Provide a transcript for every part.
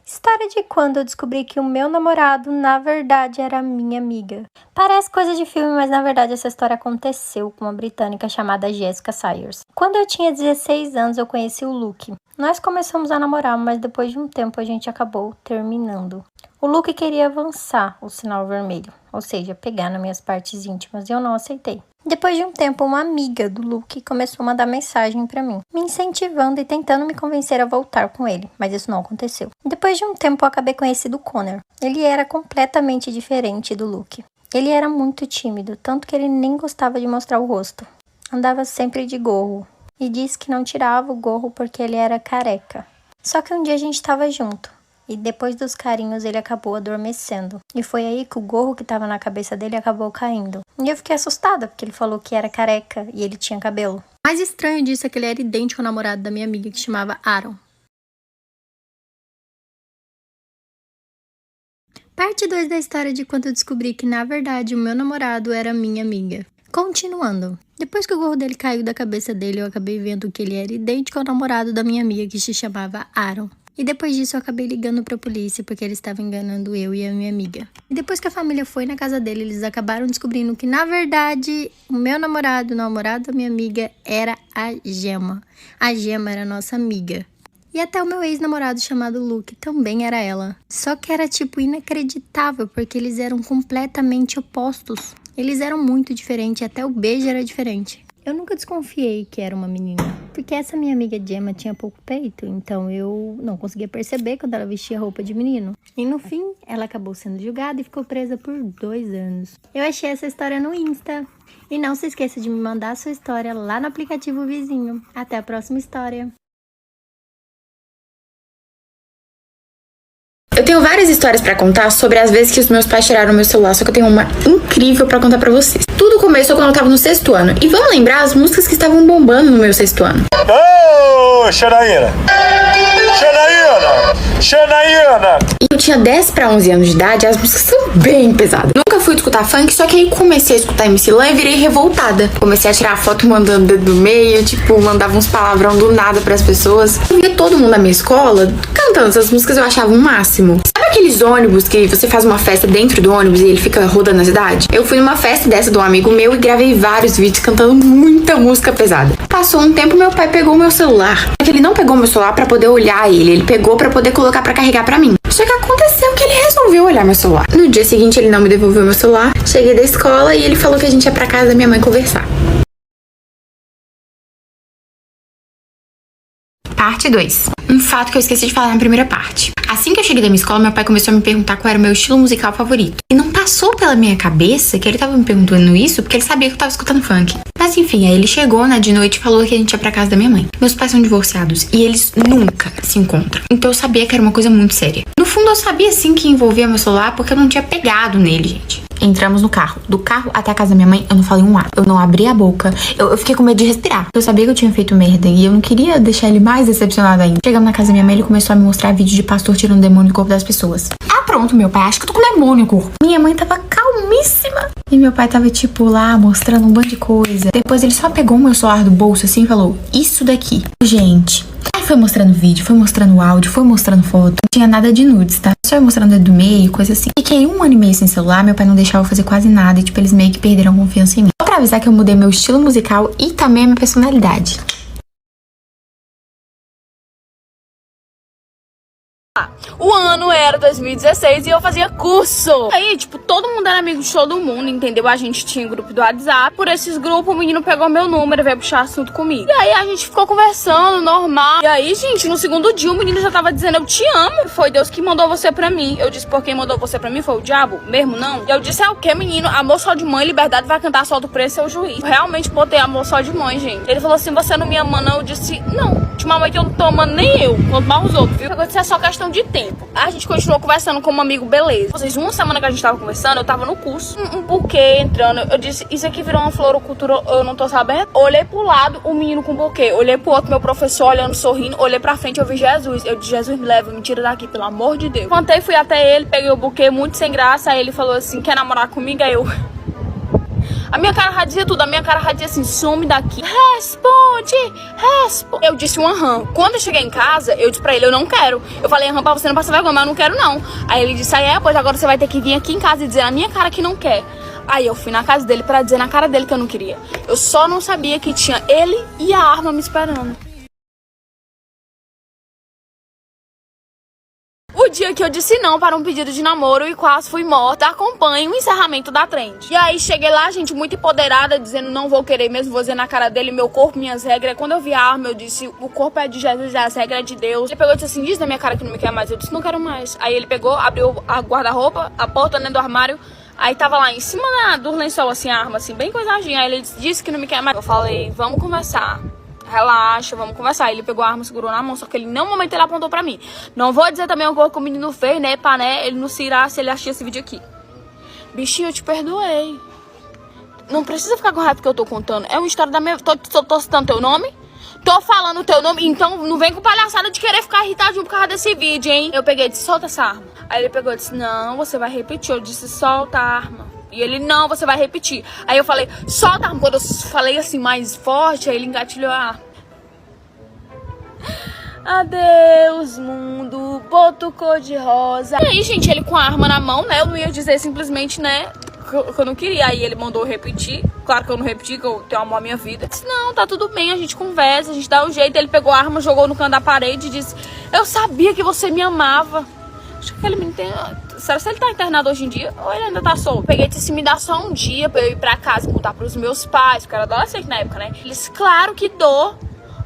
História de quando eu descobri que o meu namorado, na verdade, era minha amiga. Parece coisa de filme, mas na verdade essa história aconteceu com uma britânica chamada Jessica Sayers. Quando eu tinha 16 anos, eu conheci o Luke. Nós começamos a namorar, mas depois de um tempo a gente acabou terminando. O Luke queria avançar o sinal vermelho, ou seja, pegar nas minhas partes íntimas, e eu não aceitei. Depois de um tempo, uma amiga do Luke começou a mandar mensagem pra mim, me incentivando e tentando me convencer a voltar com ele, mas isso não aconteceu. Depois de um tempo, eu acabei conhecendo o Connor. Ele era completamente diferente do Luke. Ele era muito tímido, tanto que ele nem gostava de mostrar o rosto. Andava sempre de gorro e disse que não tirava o gorro porque ele era careca. Só que um dia a gente estava junto. E depois dos carinhos ele acabou adormecendo. E foi aí que o gorro que estava na cabeça dele acabou caindo. E eu fiquei assustada, porque ele falou que era careca e ele tinha cabelo. O mais estranho disso é que ele era idêntico ao namorado da minha amiga, que se chamava Aaron. Parte 2 da história de quando eu descobri que, na verdade, o meu namorado era minha amiga. Continuando. Depois que o gorro dele caiu da cabeça dele, eu acabei vendo que ele era idêntico ao namorado da minha amiga, que se chamava Aaron. E depois disso eu acabei ligando pra polícia porque ele estava enganando eu e a minha amiga. E depois que a família foi na casa dele, eles acabaram descobrindo que, na verdade, o meu namorado, o namorado da minha amiga, era a Gemma. A Gemma era nossa amiga. E até o meu ex-namorado chamado Luke também era ela. Só que era tipo inacreditável porque eles eram completamente opostos. Eles eram muito diferentes, até o beijo era diferente. Eu nunca desconfiei que era uma menina, porque essa minha amiga Gemma tinha pouco peito, então eu não conseguia perceber quando ela vestia roupa de menino. E no fim, ela acabou sendo julgada e ficou presa por 2 anos. Eu achei essa história no Insta. E não se esqueça de me mandar a sua história lá no aplicativo vizinho. Até a próxima história. Eu tenho várias histórias pra contar sobre as vezes que os meus pais tiraram meu celular, só que eu tenho uma incrível pra contar pra vocês. Tudo começou quando eu tava no 6º ano. E vamos lembrar as músicas que estavam bombando no meu 6º ano. Ô, Xanaína! Xanaína! Xanaína! E eu tinha 10 pra 11 anos de idade e as músicas são bem pesadas. Nunca fui escutar funk, só que aí comecei a escutar MC Lan e virei revoltada. Comecei a tirar foto mandando dedo do meio, tipo, mandava uns palavrão do nada pras pessoas. Eu via todo mundo na minha escola cantando essas músicas, eu achava o máximo. Sabe aqueles ônibus que você faz uma festa dentro do ônibus e ele fica rodando na cidade? Eu fui numa festa dessa de um amigo meu e gravei vários vídeos cantando muita música pesada. Passou um tempo, meu pai pegou o meu celular. Só que ele não pegou meu celular pra poder olhar ele pegou pra poder colocar pra carregar pra mim. Só que aconteceu que ele resolveu olhar meu celular. No dia seguinte ele não me devolveu meu celular. Cheguei da escola e ele falou que a gente ia pra casa da minha mãe conversar. Parte 2. Um fato que eu esqueci de falar na primeira parte. Assim que eu cheguei da minha escola, meu pai começou a me perguntar qual era o meu estilo musical favorito. E não passou pela minha cabeça que ele tava me perguntando isso porque ele sabia que eu tava escutando funk. Mas enfim, aí ele chegou, né, de noite e falou que a gente ia pra casa da minha mãe. Meus pais são divorciados e eles nunca se encontram. Então eu sabia que era uma coisa muito séria. No fundo eu sabia sim que envolvia meu celular porque eu não tinha pegado nele, gente. Entramos no carro. Do carro até a casa da minha mãe, eu não falei um A. Eu não abri a boca. Eu fiquei com medo de respirar. Eu sabia que eu tinha feito merda e eu não queria deixar ele mais decepcionado ainda. Chegando na casa da minha mãe, ele começou a me mostrar vídeo de pastor tirando demônio do corpo das pessoas. Ah, pronto, meu pai, acho que eu tô com demônio no corpo. Minha mãe tava calmíssima. E meu pai tava, tipo, lá, mostrando um monte de coisa. Depois ele só pegou o meu celular do bolso, assim, e falou, isso daqui. Gente... Aí foi mostrando vídeo, foi mostrando áudio, foi mostrando foto. Não tinha nada de nudes, tá? Só mostrando dedo do meio, coisa assim. Fiquei 1 ano e meio sem celular, meu pai não deixava eu fazer quase nada. E, tipo, eles meio que perderam confiança em mim. Só pra avisar que eu mudei meu estilo musical e também a minha personalidade. O ano era 2016 e eu fazia curso. Aí, tipo, todo mundo era amigo de todo mundo, entendeu? A gente tinha grupo do WhatsApp. Por esses grupos, o menino pegou meu número e veio puxar assunto comigo. E aí a gente ficou conversando, normal. E aí, gente, no segundo dia o menino já tava dizendo, eu te amo. Foi Deus que mandou você pra mim. Eu disse, por quem mandou você pra mim foi o diabo? Mesmo não? E eu disse, é o que, menino? Amor só de mãe, liberdade vai cantar só do preço, seu juiz. Eu realmente botei amor só de mãe, gente. Ele falou assim, você não me ama não? Eu disse, não. Ultimamente eu não tô amando nem eu, quanto mais os outros, viu? Eu disse, é só questão de tempo. A gente continuou conversando como amigo, beleza. Vocês, uma semana que a gente tava conversando, eu tava no curso. Um buquê entrando. Eu disse, isso aqui virou uma floricultura, eu não tô sabendo. Olhei pro lado, o menino com buquê. Olhei pro outro, meu professor olhando, sorrindo. Olhei pra frente, eu vi Jesus. Eu disse, Jesus, me leva, me tira daqui, pelo amor de Deus. Levantei, fui até ele, peguei o buquê, muito sem graça. Aí ele falou assim, quer namorar comigo? Aí eu... A minha cara já dizia tudo, a minha cara já dizia assim, some daqui. Responde. Eu disse um aham. Quando eu cheguei em casa, eu disse pra ele, eu não quero. Eu falei, aham, pra você não passar vergonha, mas eu não quero não. Aí ele disse, pois agora você vai ter que vir aqui em casa e dizer na minha cara que não quer. Aí eu fui na casa dele pra dizer na cara dele que eu não queria. Eu só não sabia que tinha ele e a arma me esperando. O dia que eu disse não para um pedido de namoro e quase fui morta, acompanhe o encerramento da trend. E aí cheguei lá, gente, muito empoderada, dizendo não vou querer mesmo, vou dizer na cara dele, meu corpo, minhas regras. Quando eu vi a arma, eu disse, o corpo é de Jesus, as regras é de Deus. Ele pegou e disse assim, diz na minha cara que não me quer mais. Eu disse, não quero mais. Aí ele pegou, abriu a guarda-roupa, a porta, né, do armário. Aí tava lá em cima do lençol, assim, a arma, assim, bem coisadinha. Aí ele disse que não me quer mais. Eu falei, vamos conversar. Relaxa, vamos conversar. Ele pegou a arma, segurou na mão, só que ele, em nenhum momento, ele apontou pra mim. Não vou dizer também o que o menino fez, né, pá, né, ele não se irá se ele assistir esse vídeo aqui. Bichinho, eu te perdoei. Não precisa ficar com raiva que eu tô contando. É uma história da minha... Tô citando teu nome? Tô falando teu nome, então não vem com palhaçada de querer ficar irritadinho por causa desse vídeo, hein? Eu peguei e disse, solta essa arma. Aí ele pegou e disse, não, você vai repetir. Eu disse, solta a arma. E ele, não, você vai repetir. Aí eu falei, solta a arma. Quando eu falei assim mais forte, aí ele engatilhou a arma. Adeus, mundo, boto cor de rosa. E aí, gente, ele com a arma na mão, né? Eu não ia dizer simplesmente, né, que eu não queria. Aí ele mandou repetir. Claro que eu não repeti, que eu tenho amor à minha vida. Eu disse, não, tá tudo bem, a gente conversa, a gente dá um jeito. Ele pegou a arma, jogou no canto da parede e disse, eu sabia que você me amava. Acho que aquele menino tem... Será que ele tá internado hoje em dia? Ou ele ainda tá solto? Peguei e disse, me dá só um dia pra eu ir pra casa e contar pros meus pais, porque eu era adolescente na época, né? Ele disse, claro que dou.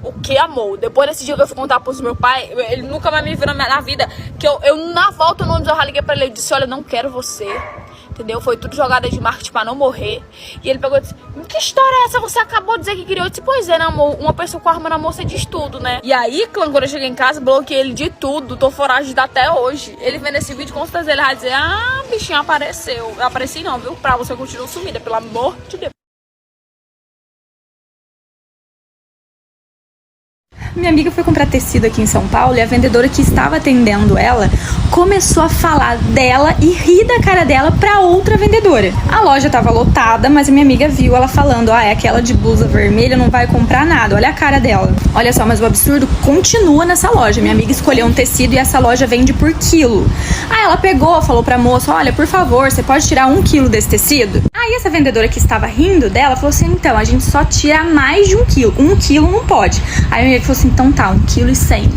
O que, amor? Depois desse dia que eu fui contar pros meus pais, ele nunca mais me viu na vida. Que eu na volta no ônibus eu já liguei pra ele e disse, olha, não quero você. Entendeu? Foi tudo jogada de marketing pra não morrer. E ele pegou e disse, que história é essa? Você acabou de dizer que queria. Eu disse, pois é, né, amor? Uma pessoa com arma na mão, você diz tudo, né? E aí, quando eu cheguei em casa, bloqueei ele de tudo. Tô foragida até hoje. Ele vendo esse vídeo, com certeza ele vai dizer, ah, bichinho apareceu. Eu apareci não, viu? Pra você continuar sumida, pelo amor de Deus. Minha amiga foi comprar tecido aqui em São Paulo e a vendedora que estava atendendo ela começou a falar dela e rir da cara dela pra outra vendedora. A loja tava lotada, mas a minha amiga viu ela falando, é aquela de blusa vermelha, não vai comprar nada, olha a cara dela. Olha só, mas o absurdo continua nessa loja. Minha amiga escolheu um tecido e essa loja vende por quilo. Aí ela pegou, falou pra moça, olha, por favor, você pode tirar 1 quilo desse tecido? Aí essa vendedora que estava rindo dela falou assim, então, a gente só tira mais de 1 quilo. 1 quilo não pode. Aí a minha amiga falou assim, então tá, 1,1 kg.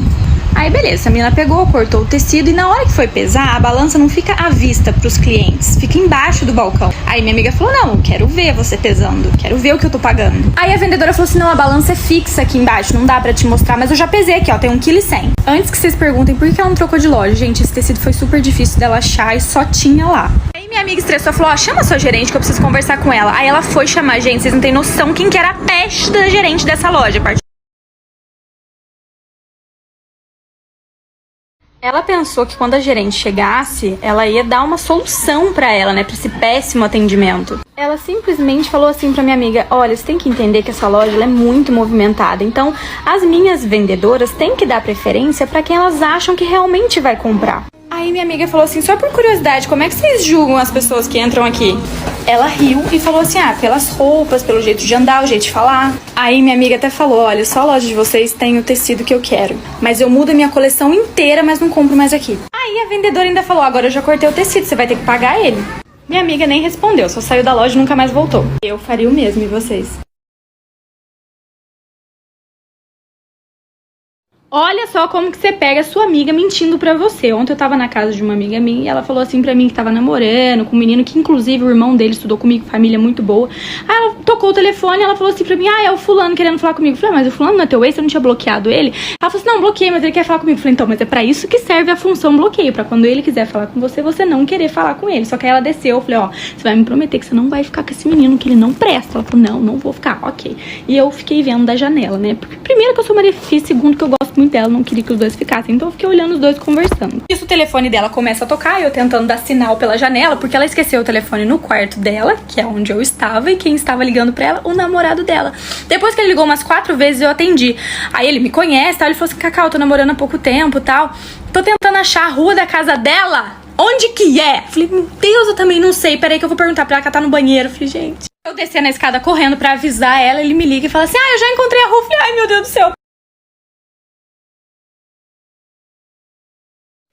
Aí beleza, a menina pegou, cortou o tecido e na hora que foi pesar, a balança não fica à vista pros clientes, fica embaixo do balcão. Aí minha amiga falou, não, eu quero ver você pesando, quero ver o que eu tô pagando. Aí a vendedora falou assim, não, a balança é fixa aqui embaixo, não dá pra te mostrar, mas eu já pesei aqui, ó, tem 1,1 kg. Antes que vocês perguntem por que ela não trocou de loja, gente, esse tecido foi super difícil dela achar e só tinha lá. Aí minha amiga estressou, falou, ó, chama a sua gerente que eu preciso conversar com ela. Aí ela foi chamar, gente, vocês não têm noção quem que era a peste da gerente dessa loja. Ela pensou que quando a gerente chegasse, ela ia dar uma solução pra ela, né, pra esse péssimo atendimento. Ela simplesmente falou assim pra minha amiga, olha, você tem que entender que essa loja ela é muito movimentada, então as minhas vendedoras têm que dar preferência pra quem elas acham que realmente vai comprar. Aí minha amiga falou assim, só por curiosidade, como é que vocês julgam as pessoas que entram aqui? Ela riu e falou assim, pelas roupas, pelo jeito de andar, o jeito de falar. Aí minha amiga até falou, olha, só a loja de vocês tem o tecido que eu quero. Mas eu mudo a minha coleção inteira, mas não compro mais aqui. Aí a vendedora ainda falou, agora eu já cortei o tecido, você vai ter que pagar ele. Minha amiga nem respondeu, só saiu da loja e nunca mais voltou. Eu faria o mesmo, e vocês? Olha só como que você pega a sua amiga mentindo pra você. Ontem eu tava na casa de uma amiga minha e ela falou assim pra mim que tava namorando com um menino que inclusive o irmão dele estudou comigo, família muito boa. Aí ela tocou o telefone e ela falou assim pra mim, é o fulano querendo falar comigo. Eu falei, mas o fulano não é teu ex, você não tinha bloqueado ele? Ela falou assim, não, bloqueei, mas ele quer falar comigo. Eu falei, então, mas é pra isso que serve a função bloqueio, pra quando ele quiser falar com você, você não querer falar com ele. Só que aí ela desceu, eu falei, ó, você vai me prometer que você não vai ficar com esse menino, que ele não presta. Ela falou, não vou ficar, ok. E eu fiquei vendo da janela, né, porque primeiro que eu sou Maria Fifi, segundo que eu gosto muito dela, não queria que os dois ficassem, então eu fiquei olhando os dois conversando. Isso, o telefone dela começa a tocar, eu tentando dar sinal pela janela, porque ela esqueceu o telefone no quarto dela, que é onde eu estava, e quem estava ligando pra ela, o namorado dela. Depois que ele ligou umas 4 vezes, eu atendi. Aí ele me conhece, tal, ele falou assim, Cacau, eu tô namorando há pouco tempo, tal. Tô tentando achar a rua da casa dela. Onde que é? Falei, meu Deus, eu também não sei. Peraí que eu vou perguntar pra ela, que ela tá no banheiro. Falei, gente... Eu descia na escada correndo pra avisar ela, ele me liga e fala assim, eu já encontrei a Ruf. Ai, meu Deus do céu.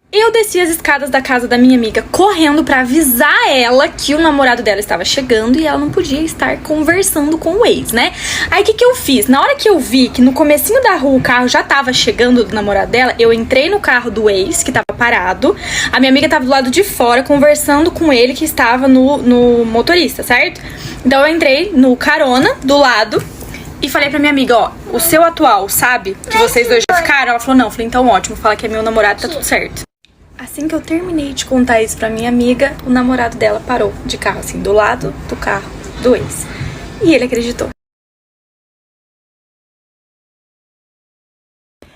Eu desci as escadas da casa da minha amiga correndo pra avisar ela que o namorado dela estava chegando e ela não podia estar conversando com o ex, né? Aí o que eu fiz? Na hora que eu vi que no comecinho da rua o carro já tava chegando do namorado dela, eu entrei no carro do ex, que tava parado. A minha amiga tava do lado de fora conversando com ele, que estava no motorista, certo? Então eu entrei no carona do lado e falei pra minha amiga, ó, o seu atual sabe que vocês dois já ficaram? Ela falou, não. Eu falei, então ótimo, fala que é meu namorado, tá tudo certo. Assim que eu terminei de contar isso pra minha amiga, o namorado dela parou de carro, assim, do lado do carro do ex. E ele acreditou.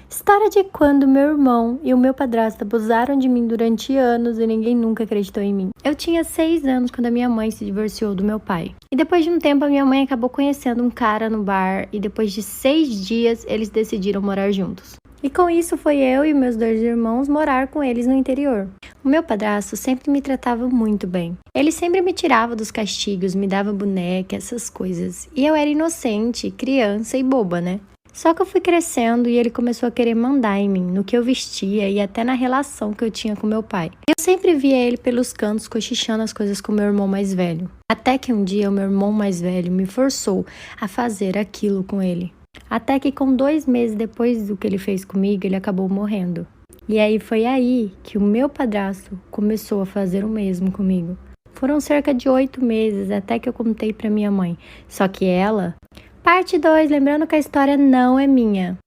História de quando meu irmão e o meu padrasto abusaram de mim durante anos e ninguém nunca acreditou em mim. Eu tinha 6 anos quando a minha mãe se divorciou do meu pai. E depois de um tempo a minha mãe acabou conhecendo um cara no bar e depois de 6 dias eles decidiram morar juntos. E com isso foi eu e meus 2 irmãos morar com eles no interior. O meu padrasto sempre me tratava muito bem. Ele sempre me tirava dos castigos, me dava boneca, essas coisas. E eu era inocente, criança e boba, né? Só que eu fui crescendo e ele começou a querer mandar em mim, no que eu vestia e até na relação que eu tinha com meu pai. Eu sempre via ele pelos cantos cochichando as coisas com meu irmão mais velho. Até que um dia o meu irmão mais velho me forçou a fazer aquilo com ele. Até que com 2 meses depois do que ele fez comigo, ele acabou morrendo. E aí foi aí que o meu padrasto começou a fazer o mesmo comigo. Foram cerca de 8 meses até que eu contei pra minha mãe. Só que ela... Parte 2, lembrando que a história não é minha.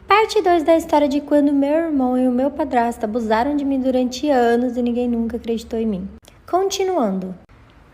Parte 2 da história de quando meu irmão e o meu padrasto abusaram de mim durante anos e ninguém nunca acreditou em mim. Continuando.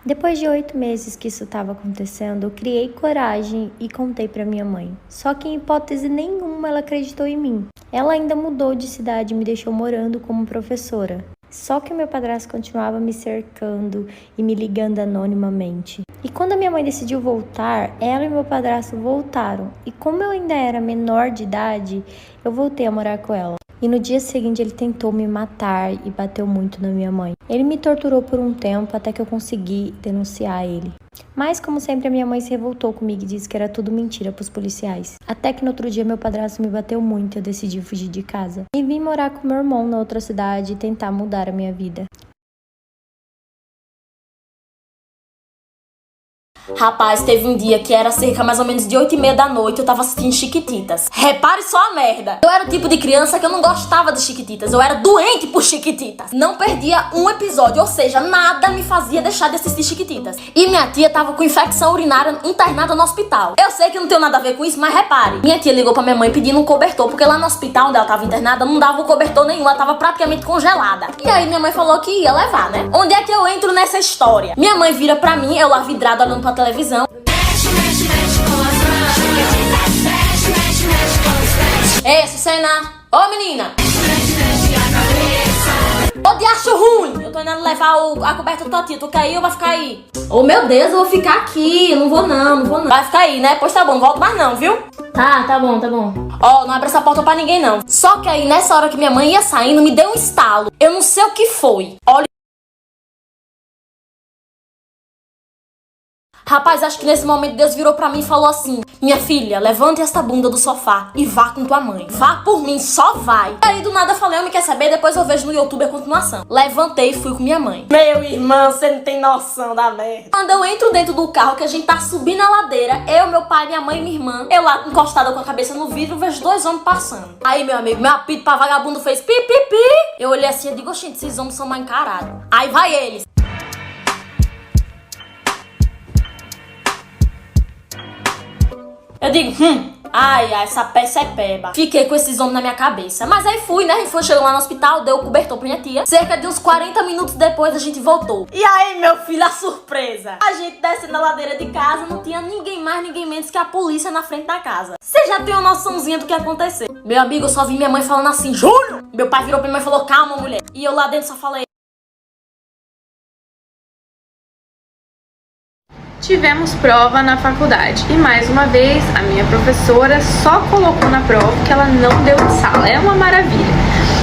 Depois de 8 meses que isso estava acontecendo, eu criei coragem e contei para minha mãe. Só que em hipótese nenhuma ela acreditou em mim. Ela ainda mudou de cidade e me deixou morando como professora. Só que o meu padrasto continuava me cercando e me ligando anonimamente. E quando a minha mãe decidiu voltar, ela e meu padrasto voltaram. E como eu ainda era menor de idade, eu voltei a morar com ela. E no dia seguinte ele tentou me matar e bateu muito na minha mãe. Ele me torturou por um tempo até que eu consegui denunciar ele. Mas, como sempre, a minha mãe se revoltou comigo e disse que era tudo mentira pros policiais. Até que no outro dia meu padrasto me bateu muito e eu decidi fugir de casa. E vim morar com meu irmão na outra cidade e tentar mudar a minha vida. Rapaz, teve um dia que era cerca mais ou menos de 8h30 da noite, eu tava assistindo Chiquititas. Repare só a merda. Eu era o tipo de criança que eu não gostava de Chiquititas, eu era doente por Chiquititas. Não perdia um episódio, ou seja, nada me fazia deixar de assistir Chiquititas. E minha tia tava com infecção urinária internada no hospital. Eu sei que não tem nada a ver com isso, mas repare. Minha tia ligou pra minha mãe pedindo um cobertor, porque lá no hospital onde ela tava internada não dava um cobertor nenhum, ela tava praticamente congelada. E aí minha mãe falou que ia levar, né? Onde é que eu entro nessa história? Minha mãe vira pra mim, eu lá vidrada olhando pra televisão. Ei, Sucena! Ô, menina! Ô, de acho ruim! Eu tô indo levar a coberta do tua tia. Tu quer ir ou vai ficar aí? Oh, meu Deus, eu vou ficar aqui. Eu não vou não. Vai ficar aí, né? Pois tá bom, não volto mais não, viu? Tá bom. Ó, não abre essa porta pra ninguém não. Só que aí, nessa hora que minha mãe ia saindo, me deu um estalo. Eu não sei o que foi. Olha. Rapaz, acho que nesse momento Deus virou pra mim e falou assim: minha filha, levante esta bunda do sofá e vá com tua mãe. Vá por mim, só vai. E aí do nada eu falei, eu me quer saber, depois eu vejo no YouTube a continuação. Levantei e fui com minha mãe. Meu irmão, você não tem noção da merda. Quando eu entro dentro do carro, que a gente tá subindo a ladeira, eu, meu pai, minha mãe e minha irmã, eu lá encostada com a cabeça no vidro, vejo 2 homens passando. Aí, meu amigo, meu apito pra vagabundo fez pi, pi, pi. Eu olhei assim e digo, gente, esses homens são mal encarados. Aí vai eles. Eu digo, ai, essa peça é peba. Fiquei com esses homens na minha cabeça. Mas aí fui, né? Chegou lá no hospital, deu o cobertor pra minha tia. Cerca de uns 40 minutos depois, a gente voltou. E aí, meu filho, a surpresa. A gente descendo a ladeira de casa, não tinha ninguém mais, ninguém menos que a polícia na frente da casa. Você já tem uma noçãozinha do que aconteceu. Meu amigo, eu só vi minha mãe falando assim, Júlio! Meu pai virou pra minha mãe e falou, calma, mulher. E eu lá dentro só falei... Tivemos prova na faculdade e mais uma vez a minha professora só colocou na prova que ela não deu de sala. É uma maravilha.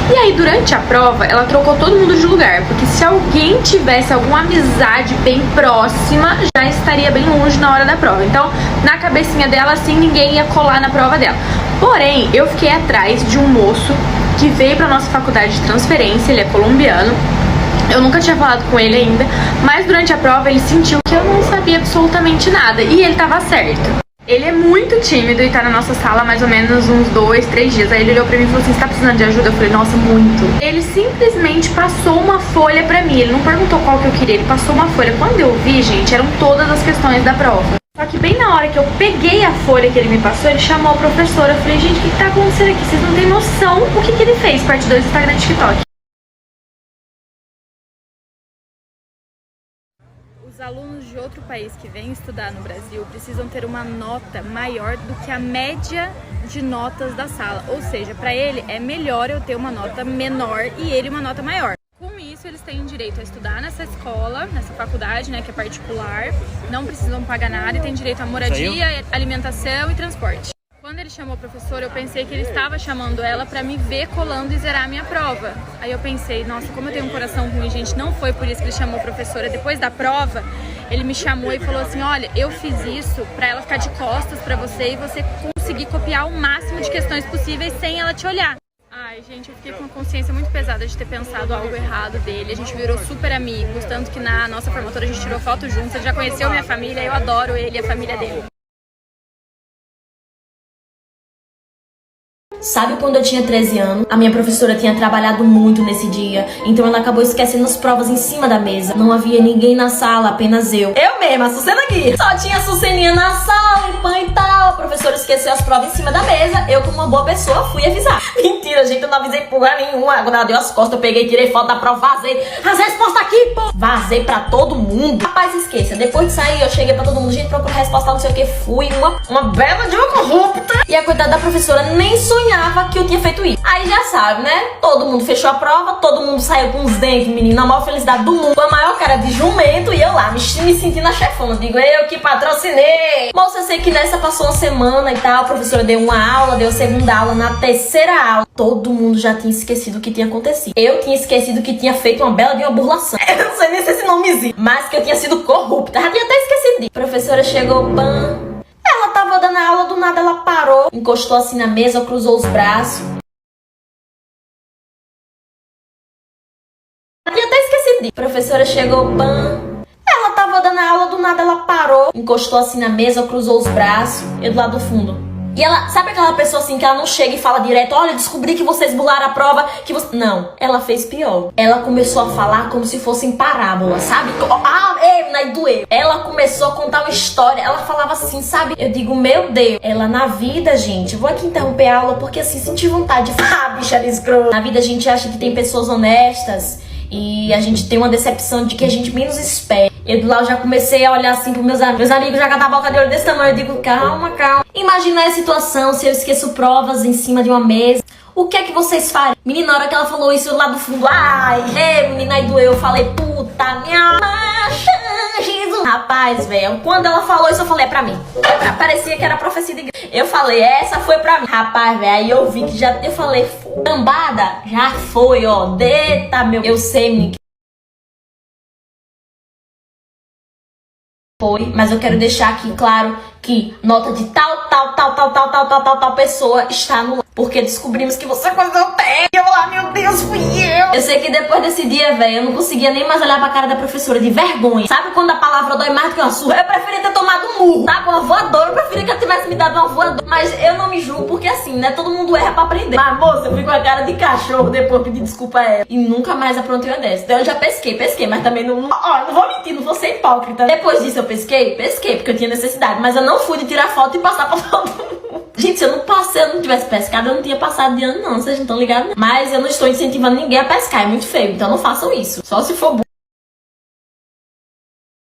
E aí, durante a prova, ela trocou todo mundo de lugar, porque se alguém tivesse alguma amizade bem próxima, já estaria bem longe na hora da prova. Então, na cabecinha dela, assim, ninguém ia colar na prova dela. Porém, eu fiquei atrás de um moço que veio pra nossa faculdade de transferência, ele é colombiano. Eu nunca tinha falado com ele ainda, mas durante a prova ele sentiu que eu não sabia absolutamente nada, e ele tava certo. Ele é muito tímido e tá na nossa sala há mais ou menos uns 2, 3 dias. Aí ele olhou pra mim e falou assim, você tá precisando de ajuda? Eu falei, nossa, muito. Ele simplesmente passou uma folha pra mim, ele não perguntou qual que eu queria, ele passou uma folha. Quando eu vi, gente, eram todas as questões da prova. Só que bem na hora que eu peguei a folha que ele me passou, ele chamou a professora. Eu falei, gente, o que tá acontecendo aqui? Vocês não têm noção o que ele fez. Parte 2 do Instagram e TikTok. Os alunos de outro país que vêm estudar no Brasil precisam ter uma nota maior do que a média de notas da sala. Ou seja, para ele é melhor eu ter uma nota menor e ele uma nota maior. Com isso, eles têm direito a estudar nessa escola, nessa faculdade, né, que é particular. Não precisam pagar nada e têm direito a moradia, alimentação e transporte. Quando ele chamou a professora, eu pensei que ele estava chamando ela pra me ver colando e zerar a minha prova. Aí eu pensei, nossa, como eu tenho um coração ruim, gente, não foi por isso que ele chamou a professora. Depois da prova, ele me chamou e falou assim, olha, eu fiz isso pra ela ficar de costas pra você e você conseguir copiar o máximo de questões possíveis sem ela te olhar. Ai, gente, eu fiquei com uma consciência muito pesada de ter pensado algo errado dele. A gente virou super amigos, tanto que na nossa formatura a gente tirou foto juntos. Ele já conheceu minha família, eu adoro ele e a família dele. Sabe quando eu tinha 13 anos? A minha professora tinha trabalhado muito nesse dia, então ela acabou esquecendo as provas em cima da mesa. Não havia ninguém na sala, apenas eu. Eu mesma, a Sucena aqui. Só tinha a Suceninha na sala, e pã e tal. A professora esqueceu as provas em cima da mesa. Eu, como uma boa pessoa, fui avisar. Mentira, gente, eu não avisei porra nenhuma. Quando ela deu as costas, eu peguei, tirei foto da prova, vazei. As respostas aqui, pô. Vazei pra todo mundo. Rapaz, esqueça. Depois de sair, eu cheguei pra todo mundo. Gente, procura a resposta, não sei o que. Fui uma bela de uma corrupta. E a coitada da professora nem sonhava que eu tinha feito isso. Aí já sabe, né? Todo mundo fechou a prova, todo mundo saiu com os dentes, menina, a maior felicidade do mundo. Com a maior cara de jumento e eu lá, me sentindo a chefona. Digo, eu que patrocinei. Moça, eu sei que nessa passou uma semana e tal, a professora deu uma aula, deu a segunda aula, na terceira aula, todo mundo já tinha esquecido o que tinha acontecido. Eu tinha esquecido que tinha feito uma bela de uma burlação. Eu não sei nem se esse nome existe, mas que eu tinha sido corrupta. Já tinha até esquecido disso. A professora chegou, pã. Ela tava dando a aula, do nada ela parou, encostou assim na mesa, cruzou os braços. Eu tinha até esquecido disso. A professora chegou, pã. Ela tava dando a aula, do nada ela parou, encostou assim na mesa, cruzou os braços. Eu do lado do fundo. E ela, sabe aquela pessoa assim que ela não chega e fala direto, olha, descobri que vocês burlaram a prova, que você... Não, ela fez pior. Ela começou a falar como se fossem parábolas, sabe? Aí doeu. Ela começou a contar uma história, ela falava assim, sabe? Eu digo, meu Deus, ela na vida, gente, eu vou aqui interromper a aula porque assim, senti vontade de falar, bicha escrota. Na vida a gente acha que tem pessoas honestas e a gente tem uma decepção de que a gente menos espera. Eu do lado já comecei a olhar assim pros meus amigos já com a boca de olho desse tamanho. Eu digo, calma, calma. Imagina a situação se eu esqueço provas em cima de uma mesa. O que é que vocês fazem? Menina, na hora que ela falou isso lá do fundo, ai, menina, aí doeu. Eu falei, puta, minha Jesus. Rapaz, velho, quando ela falou isso, eu falei, é pra mim. Parecia que era profecia de igreja. Eu falei, essa foi pra mim. Rapaz, velho, aí eu vi que já, eu falei, cambada, já foi, ó. Deita, meu, eu sei, menino. Foi, mas eu quero deixar aqui claro que nota de tal pessoa está no... Porque descobrimos que você coisou o pé. Eu lá, meu Deus, fui eu. Eu sei que depois desse dia, velho, eu não conseguia nem mais olhar pra cara da professora de vergonha. Sabe quando a palavra dói mais do que uma surra? Eu preferia ter tomado um murro, sabe? Uma voadora. Eu preferia que ela tivesse me dado uma voadora. Mas eu não me julgo porque assim, né? Todo mundo erra pra aprender. Mas, moça, eu fui com a cara de cachorro depois pedi desculpa a ela. E nunca mais aprontei uma dessa. Então eu já pesquei, mas também não... Ó, não vou mentir, não vou ser hipócrita. Depois disso eu pesquei, porque eu tinha necessidade. Mas eu não fui de tirar foto e passar pra todo mundo. Gente, se eu não tivesse pescado, eu não tinha passado de ano, não. Vocês não estão ligados, não. Mas eu não estou incentivando ninguém a pescar, é muito feio. Então não façam isso. Só se for